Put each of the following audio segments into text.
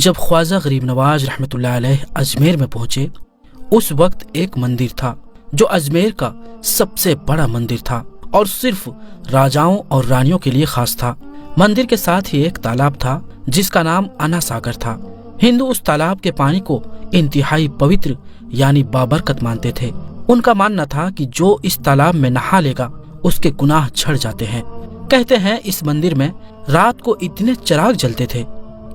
جب خواجہ غریب نواز رحمۃ اللہ علیہ اجمیر میں پہنچے، اس وقت ایک مندر تھا جو اجمیر کا سب سے بڑا مندر تھا اور صرف راجاؤں اور رانیوں کے لیے خاص تھا۔ مندر کے ساتھ ہی ایک تالاب تھا جس کا نام انا ساگر تھا۔ ہندو اس تالاب کے پانی کو انتہائی پوتر یعنی بابرکت مانتے تھے۔ ان کا ماننا تھا کہ جو اس تالاب میں نہا لے گا اس کے گناہ جھڑ جاتے ہیں۔ کہتے ہیں اس مندر میں رات کو اتنے چراغ جلتے تھے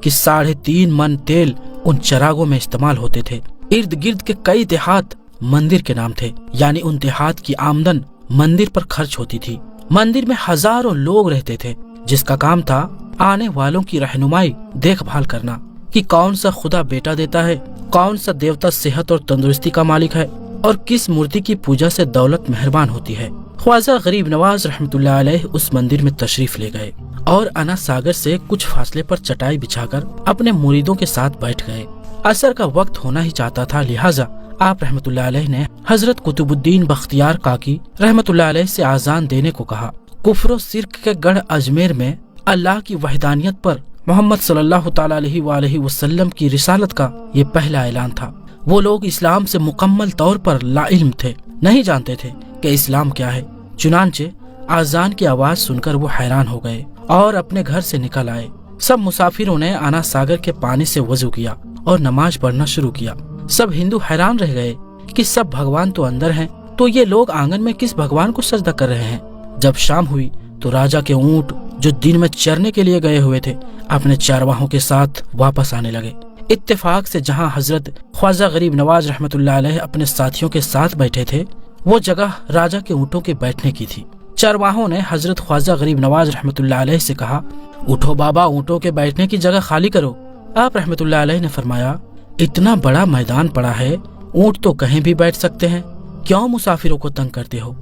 کہ 3.5 من تیل ان چراغوں میں استعمال ہوتے تھے۔ ارد گرد کے کئی دیہات مندر کے نام تھے، یعنی ان دیہات کی آمدن مندر پر خرچ ہوتی تھی۔ مندر میں ہزاروں لوگ رہتے تھے جس کا کام تھا آنے والوں کی رہنمائی دیکھ بھال کرنا کہ کون سا خدا بیٹا دیتا ہے، کون سا دیوتا صحت اور تندرستی کا مالک ہے اور کس مورتی کی پوجا سے دولت مہربان ہوتی ہے۔ خواجہ غریب نواز رحمۃ اللہ علیہ اس مندر میں تشریف لے گئے اور انا ساگر سے کچھ فاصلے پر چٹائی بچھا کر اپنے مریدوں کے ساتھ بیٹھ گئے۔ عصر کا وقت ہونا ہی چاہتا تھا، لہٰذا آپ رحمۃ اللہ علیہ نے حضرت قطب الدین بختیار کاکی رحمۃ اللہ علیہ سے آذان دینے کو کہا۔ کفر و شرک کے گڑھ اجمیر میں اللہ کی وحدانیت پر محمد صلی اللہ تعالی علیہ وآلہ وسلم کی رسالت کا یہ پہلا اعلان تھا۔ وہ لوگ اسلام سے مکمل طور پر لا علم تھے، نہیں جانتے تھے کہ اسلام کیا ہے۔ چنانچہ آذان کی آواز سن کر وہ حیران ہو گئے اور اپنے گھر سے نکل آئے۔ سب مسافروں نے انا ساگر کے پانی سے وضو کیا اور نماز پڑھنا شروع کیا۔ سب ہندو حیران رہ گئے کہ سب بھگوان تو اندر ہیں، تو یہ لوگ آنگن میں کس بھگوان کو سجدہ کر رہے ہیں۔ جب شام ہوئی تو راجا کے اونٹ جو دن میں چرنے کے لیے گئے ہوئے تھے اپنے چارواہوں کے ساتھ واپس آنے لگے۔ اتفاق سے جہاں حضرت خواجہ غریب نواز رحمۃ اللہ علیہ اپنے ساتھیوں کے ساتھ بیٹھے تھے وہ جگہ راجا کے اونٹوں کے بیٹھنے کی تھی۔ چارواہوں نے حضرت خواجہ غریب نواز رحمۃ اللہ علیہ سے کہا، اٹھو بابا، اونٹوں کے بیٹھنے کی جگہ خالی کرو۔ آپ رحمۃ اللہ علیہ نے فرمایا، اتنا بڑا میدان پڑا ہے، اونٹ تو کہیں بھی بیٹھ سکتے ہیں، کیوں مسافروں کو تنگ کرتے ہو؟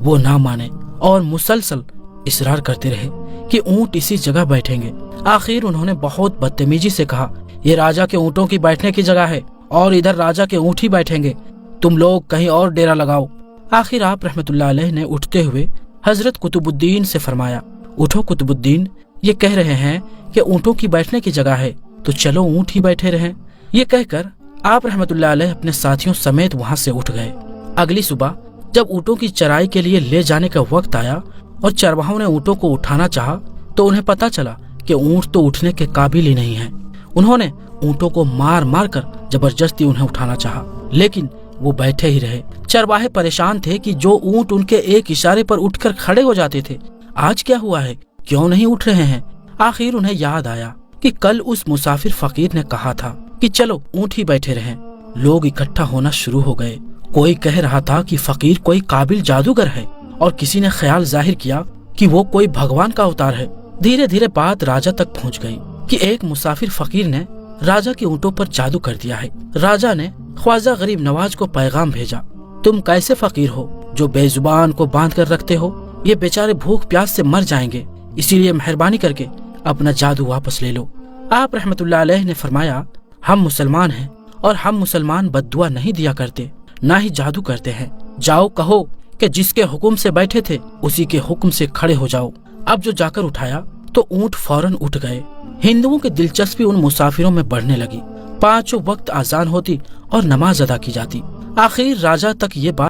وہ نہ مانے اور مسلسل اصرار کرتے رہے کہ اونٹ اسی جگہ بیٹھیں گے۔ آخر انہوں نے بہت بدتمیزی سے کہا، یہ راجا کے اونٹوں کی بیٹھنے کی جگہ ہے اور ادھر راجا کے اونٹ ہی بیٹھیں گے، تم لوگ کہیں اور ڈیرا لگاؤ۔ آخر آپ رحمۃ اللہ علیہ نے اٹھتے ہوئے حضرت قطب الدین سے فرمایا، اٹھو قطب الدین، یہ کہہ رہے ہیں کہ اونٹوں کی بیٹھنے کی جگہ ہے تو چلو اونٹ ہی بیٹھے رہیں۔ یہ کہہ کر آپ رحمۃ اللہ علیہ اپنے ساتھیوں سمیت وہاں سے اٹھ گئے۔ اگلی صبح جب اونٹوں کی چرائی کے لیے لے جانے کا وقت آیا اور چرواہوں نے اونٹوں کو اٹھانا چاہا تو انہیں پتا چلا کہ اونٹ تو اٹھنے کے قابل ہی نہیں ہیں۔ انہوں نے اونٹوں کو مار مار کر زبردستی انہیں اٹھانا چاہا، لیکن وہ بیٹھے ہی رہے۔ چرواہے پریشان تھے کہ جو اونٹ ان کے ایک اشارے پر اٹھ کر کھڑے ہو جاتے تھے آج کیا ہوا ہے، کیوں نہیں اٹھ رہے ہیں؟ آخر انہیں یاد آیا کہ کل اس مسافر فقیر نے کہا تھا کہ چلو اونٹ ہی بیٹھے رہیں۔ لوگ اکٹھا ہونا شروع ہو گئے۔ کوئی کہہ رہا تھا کہ فقیر کوئی قابل جادوگر ہے اور کسی نے خیال ظاہر کیا کہ وہ کوئی بھگوان کا اوتار ہے۔ دھیرے دھیرے بات راجا تک پہنچ گئی کہ ایک مسافر فقیر نے راجا کے اونٹوں پر جادو کر دیا ہے۔ راجا نے خواجہ غریب نواز کو پیغام بھیجا، تم کیسے فقیر ہو جو بے زبان کو باندھ کر رکھتے ہو؟ یہ بیچارے بھوک پیاس سے مر جائیں گے، اسی لیے مہربانی کر کے اپنا جادو واپس لے لو۔ آپ رحمۃ اللہ علیہ نے فرمایا، ہم مسلمان ہیں اور ہم مسلمان بد دعا نہیں دیا کرتے، نہ ہی جادو کرتے ہیں۔ جاؤ کہو کہ جس کے حکم سے بیٹھے تھے اسی کے حکم سے کھڑے ہو جاؤ۔ اب جو جا کر اٹھایا تو اونٹ فوراً اٹھ گئے۔ ہندوؤں کی دلچسپی ان مسافروں میں بڑھنے لگی۔ 5 وقت اذان ہوتی اور نماز ادا کی جاتی۔ آخر راجا تک یہ بات